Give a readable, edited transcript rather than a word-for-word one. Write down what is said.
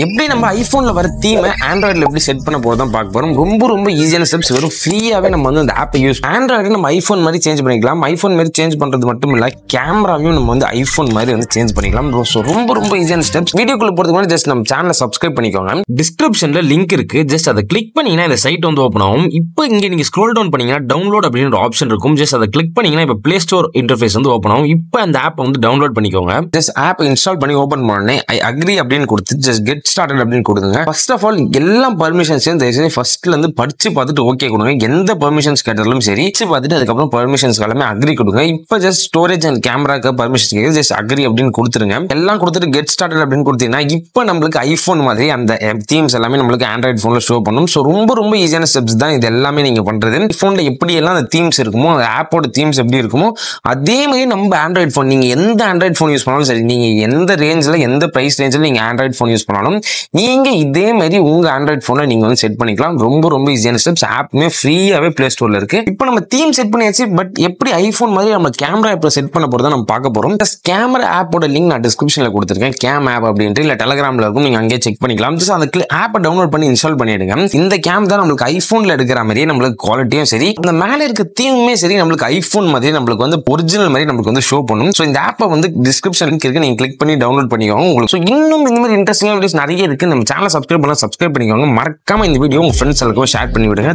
எப்படி நம்ம ஐபோன்ல வர தீமை ஆண்ட்ராய்டில் எப்படி செட் பண்ண போறதான் பார்க்க போறோம். ரொம்ப ஈஸியான ஸ்டெப்ஸ். வெறும் ஃப்ரீயாவே நம்ம வந்து அந்த ஆப்பை யூஸ் ஆண்ட்ராய்டு நம்ம ஐபோன் மாதிரி சேஞ்ச் பண்ணிக்கலாம். ஐபோன் மாதிரி சேஞ்ச் பண்றது மட்டும் இல்ல, கேமராவையும் நம்ம வந்து ஐபோன் மாதிரி வந்து சேஞ்ச் பண்ணிக்கலாம். ரொம்ப ஈஸியான ஸ்டெப்ஸ். வீடியோக்குள்ள போறதுக்கு முன்னாடி ஜஸ்ட் நம்ம சேனலை சப்ஸ்கிரைப் பண்ணிக்கோங்க. டிஸ்கிரிப்ஷன்ல லிங்க் இருக்கு. ஜஸ்ட் அதை கிளிக் பண்ணீங்கன்னா இந்த சைட் வந்து ஓப்பன் ஆகும். இப்போ இங்க நீங்க ஸ்க்ரோல் டவுன் பண்ணீங்கன்னா டவுன்லோட் அப்படின்னு ஒரு ஆப்ஷன் இருக்கும். ஜஸ்ட் அதை கிளிக் பண்ணீங்கன்னா இப்போ பிளே ஸ்டோர் இன்டர்ஃபேஸ் வந்து ஓப்பன் ஆகும். இப்போ அந்த ஆப் வந்து டவுன்லோட் பண்ணிக்கோங்க. ஜஸ்ட் ஆப் இன்ஸ்டால் பண்ணி ஓப்பன் பண்ணே ஐ அக்ரி அப்படின்னு கொடுத்து ஜஸ்ட் கெட் ஸ்டார்டட் அப்படின்னு கொடுங்க. ஃபர்ஸ்ட் ஆஃப் ஆல் எல்லா பர்மிஷன்ஸையும் தயவுசெய்து ஃபர்ஸ்ட்ல இருந்து படிச்சு பார்த்துட்டு ஓகே கொடுங்க. எந்த பர்மிஷன்ஸ் கேட்டாலும் சரி பார்த்துட்டு அதுக்கப்புறம் பர்மிஷன்ஸ் எல்லாமே அக்ரி கொடுங்க. இப்போ ஜஸ்ட் ஸ்டோரேஜ் அண்ட் கேமராக்கு பர்மிஷன் கேட்குது. ஜஸ்ட் அக்ரி அப்படின்னு கொடுத்துருங்க. எல்லாம் கொடுத்துட்டு கெட் ஸ்டார்டட் அப்படின்னு கொடுத்தீங்கன்னா இப்போ நம்மளுக்கு ஐபோன் மாதிரி அந்த தீம்ஸ் எல்லாமே நம்மளுக்கு ஆண்ட்ராய்டு ஃபோன்ல ஷோ பண்ணும். ஸோ ரொம்ப ஈஸியான ஸ்டெப்ஸ் தான் இது எல்லாமே நீங்க பண்றது. ஃபோன்ல எப்படி எல்லாம் அந்த தீம்ஸ் இருக்குமோ, அந்த ஆப்போட தீம்ஸ் எப்படி இருக்குமோ அதே மாதிரி நம்ம ஆண்ட்ராய்டு ஃபோன், நீங்க எந்த ஆண்ட்ராய்டு ஃபோன் யூஸ் பண்ணாலும் சரி, நீங்க எந்த ரேஞ்சில் எந்த பிரைஸ் ரேஞ்சில் நீங்க ஆண்ட்ராய்டு ஃபோன் யூஸ் பண்ணாலும் நீங்க இதே மாதிரி உங்க ஆண்ட்ராய்டு ஃபோன்ல நீங்க வந்து செட் பண்ணிக்கலாம். ரொம்ப ஈஸியான ஸ்டெப்ஸ். ஆப்புமே ஃப்ரீயாவே பிளே ஸ்டோர்ல இருக்கு. இப்போ நம்ம தீம் செட் பண்ணியாச்சு. பட் எப்படி ஐபோன் மாதிரி நம்ம கேமரா ஆப்ல செட் பண்ண போறதை நம்ம பார்க்க போறோம். கேமரா ஆப்போட லிங்க் நான் டிஸ்கிரிப்ஷன்ல கொடுத்துருக்கேன். கேம் ஆப் அப்படின்ட்டு இல்ல டெலிகிராம்ல இருக்கும், நீங்க அங்கேயே செக் பண்ணிக்கலாம். ஜஸ்ட் அந்த ஆப்பை டவுன்லோட் பண்ணி இன்ஸ்டால் பண்ணிடுங்க. இந்த கேம் தான் நம்மளுக்கு ஐபோன்ல எடுக்கிற மாதிரியே நம்மளுக்கு குவாலிட்டியும் சரி, அந்த மேல இருக்க தீமுமே சரி, நம்மளுக்கு ஐபோன் மாதிரி நம்மளுக்கு வந்து ஒரிஜினல் மாதிரி நம்மளுக்கு வந்து ஷோ பண்ணும். ஸோ இந்த ஆப்பை வந்து டிஸ்கிரிப்ஷன் லிங்க் இருக்கு, நீங்க கிளிக் பண்ணி டவுன்லோட் பண்ணிக்கோங்க. உங்களுக்கு இன்னும் இந்த மாதிரி இன்ட்ரெஸ்டிங்கான வீடியோஸ் நிறைய இருக்கு. நம்ம சேனலை சப்ஸ்கிரைப் பண்ணிக்கோங்க. மறக்காம இந்த வீடியோ உங்க ஃப்ரெண்ட்ஸ் எல்லாருக்கும் ஷேர் பண்ணி விடுங்க.